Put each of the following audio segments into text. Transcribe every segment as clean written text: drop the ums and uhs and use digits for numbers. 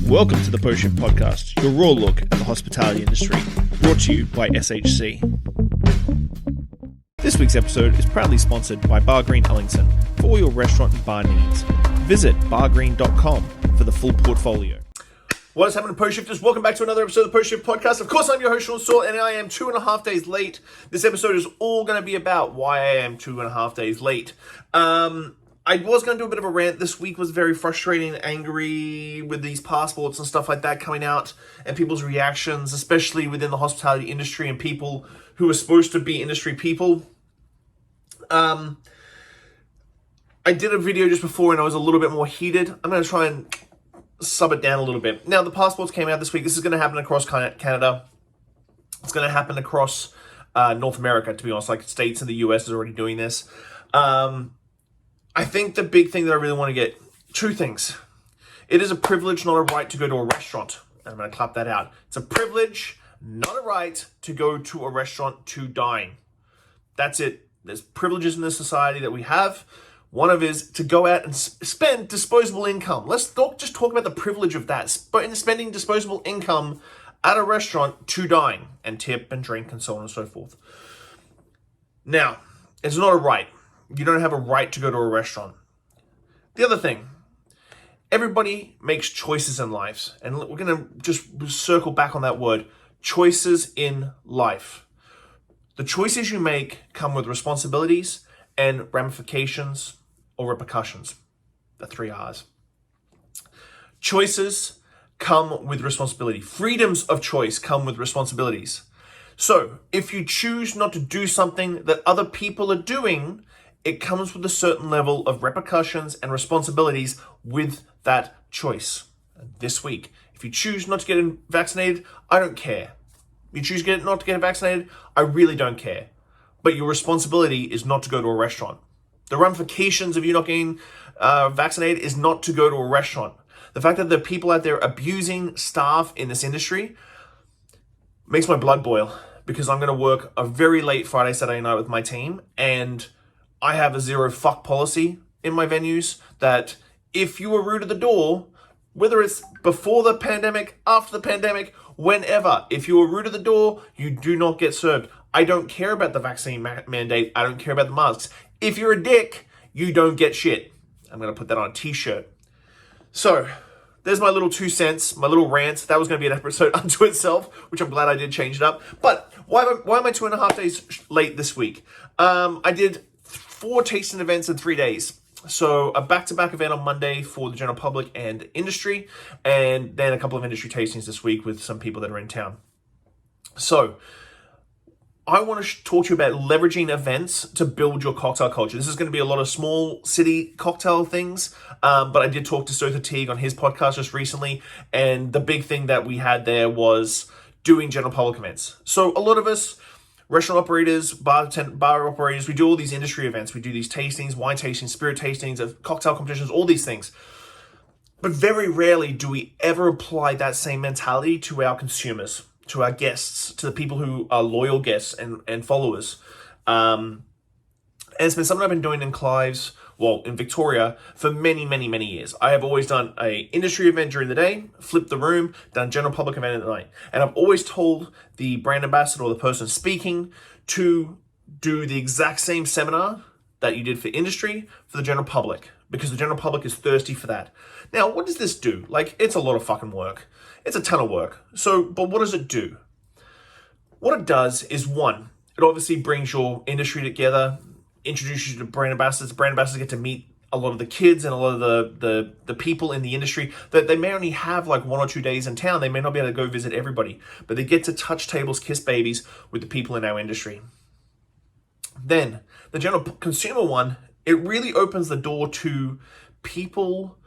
Welcome to the Post Shift Podcast, your raw look at the hospitality industry, brought to you by SHC. This week's episode is proudly sponsored by Bar Green Ellington for all your restaurant and bar needs. Visit bargreen.com for the full portfolio. What is happening, Post Shifters? Welcome back to another episode of the Post Shift Podcast. Of course, I'm your host, Shawn Soole, and I am 2.5 days late. This episode is all going to be about why I am 2.5 days late. I was going to do a bit of a rant. This week was very frustrating, angry with these passports and stuff like that coming out and people's reactions, especially within the hospitality industry and people who are supposed to be industry people. I did a video just before and I was a little bit more heated. I'm going to try and sub it down a little bit. Now, the passports came out this week. This is going to happen across Canada. It's going to happen across North America, to be honest. Like, states in the US is already doing this. I think the big thing that I really want to get, two things. It is a privilege, not a right, to go to a restaurant. And I'm going to clap that out. It's a privilege, not a right, to go to a restaurant to dine. That's it. There's privileges in this society that we have. One of is to go out and spend disposable income. Let's just talk about the privilege of that. Spending disposable income at a restaurant to dine and tip and drink and so on and so forth. Now, it's not a right. You don't have a right to go to a restaurant. The other thing, everybody makes choices in lives. And we're going to just circle back on that word, choices in life. The choices you make come with responsibilities and ramifications or repercussions. The 3 R's. Choices come with responsibility. Freedoms of choice come with responsibilities. So if you choose not to do something that other people are doing, it comes with a certain level of repercussions and responsibilities with that choice. This week, if you choose not to get vaccinated, I don't care. You choose not to get vaccinated, I really don't care. But your responsibility is not to go to a restaurant. The ramifications of you not getting vaccinated is not to go to a restaurant. The fact that there are people out there abusing staff in this industry makes my blood boil, because I'm going to work a very late Friday, Saturday night with my team, and I have a zero fuck policy in my venues that if you are rude at the door, whether it's before the pandemic, after the pandemic, whenever, if you are rude at the door, you do not get served. I don't care about the vaccine mandate. I don't care about the masks. If you're a dick, you don't get shit. I'm going to put that on a t-shirt. So there's my little 2 cents, my little rant. That was going to be an episode unto itself, which I'm glad I did change it up. But why am I 2.5 days late this week? I did 4 tasting events in 3 days. So a back-to-back event on Monday for the general public and industry, and then a couple of industry tastings this week with some people that are in town. So I want to talk to you about leveraging events to build your cocktail culture. This is going to be a lot of small city cocktail things, but I did talk to Sotha Teague on his podcast just recently, and the big thing that we had there was doing general public events. So a lot of us, restaurant operators, bar operators, we do all these industry events. We do these tastings, wine tastings, spirit tastings, cocktail competitions, all these things. But very rarely do we ever apply that same mentality to our consumers, to our guests, to the people who are loyal guests and followers. And it's been something I've been doing in Clive's, in Victoria for many, many, many years. I have always done an industry event during the day, flipped the room, done general public event at night. And I've always told the brand ambassador or the person speaking to do the exact same seminar that you did for industry for the general public, because the general public is thirsty for that. Now, what does this do? Like, it's a lot of fucking work. It's a ton of work. So, but what does it do? What it does is, one, it obviously brings your industry together, introduces you to brand ambassadors. Brand ambassadors get to meet a lot of the kids and a lot of the people in the industry that they may only have like 1 or 2 days in town. They may not be able to go visit everybody, but they get to touch tables, kiss babies with the people in our industry. Then the general consumer one, it really opens the door to people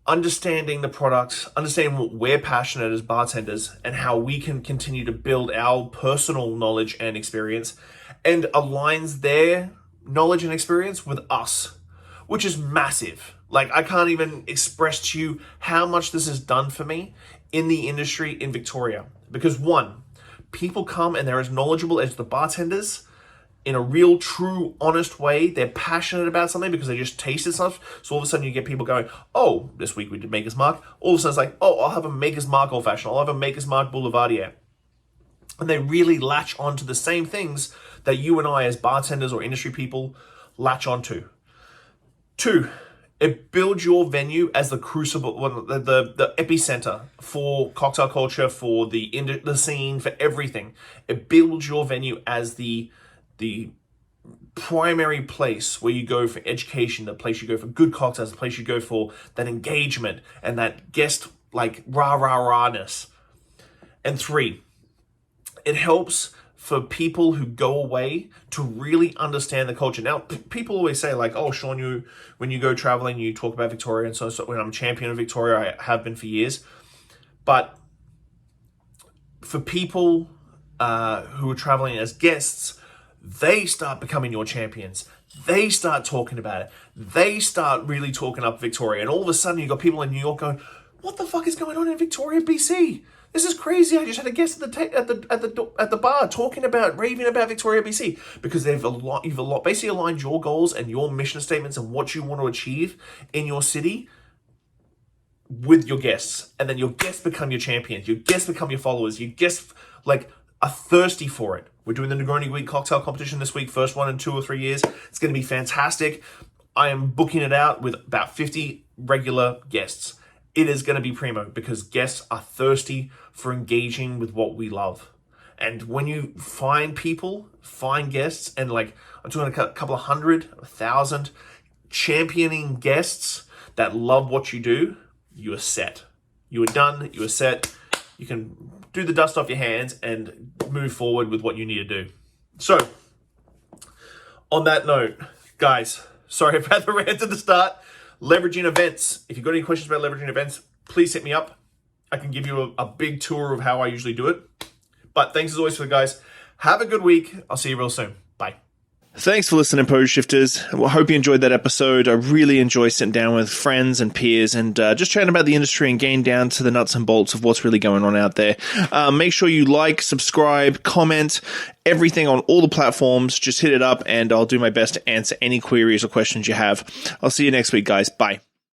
understanding the product, understanding what we're passionate as bartenders and how we can continue to build our personal knowledge and experience, and aligns their knowledge and experience with us, which is massive. Like, I can't even express to you how much this has done for me in the industry in Victoria. Because one, people come and they're as knowledgeable as the bartenders in a real, true, honest way. They're passionate about something because they just tasted stuff. So all of a sudden you get people going, oh, this week we did Maker's Mark. All of a sudden it's like, oh, I'll have a Maker's Mark Old Fashioned. I'll have a Maker's Mark Boulevardier. And they really latch onto the same things that you and I as bartenders or industry people latch onto. 2, it builds your venue as the crucible, the epicenter for cocktail culture, for the scene, for everything. It builds your venue as the primary place where you go for education, the place you go for good cocktails, the place you go for that engagement and that guest like rah-rah-rahness. And 3, it helps for people who go away to really understand the culture. Now, people always say like, oh, Shawn, when you go traveling, you talk about Victoria. And so when I'm a champion of Victoria, I have been for years. But for people who are traveling as guests, they start becoming your champions. They start talking about it. They start really talking up Victoria. And all of a sudden, you've got people in New York going, what the fuck is going on in Victoria, BC? This is crazy. I just had a guest at the bar talking about, raving about Victoria, BC, because you've basically aligned your goals and your mission statements and what you want to achieve in your city with your guests. And then your guests become your champions. Your guests become your followers. Your guests are thirsty for it. We're doing the Negroni Week cocktail competition this week, first one in 2 or 3 years. It's going to be fantastic. I am booking it out with about 50 regular guests. It is going to be primo because guests are thirsty for engaging with what we love. And when you find guests, and like I'm talking a couple of 100, 1,000 championing guests that love what you do, you are set. You are done. You are set. You can do the dust off your hands and move forward with what you need to do. So, on that note, guys, sorry about the rant at the start. Leveraging events. If you've got any questions about leveraging events, please hit me up. I can give you a big tour of how I usually do it. But thanks as always for the guys. Have a good week. I'll see you real soon. Bye. Thanks for listening, Pose Shifters. I hope you enjoyed that episode. I really enjoy sitting down with friends and peers and just chatting about the industry and getting down to the nuts and bolts of what's really going on out there. Make sure you like, subscribe, comment, everything on all the platforms. Just hit it up and I'll do my best to answer any queries or questions you have. I'll see you next week, guys. Bye.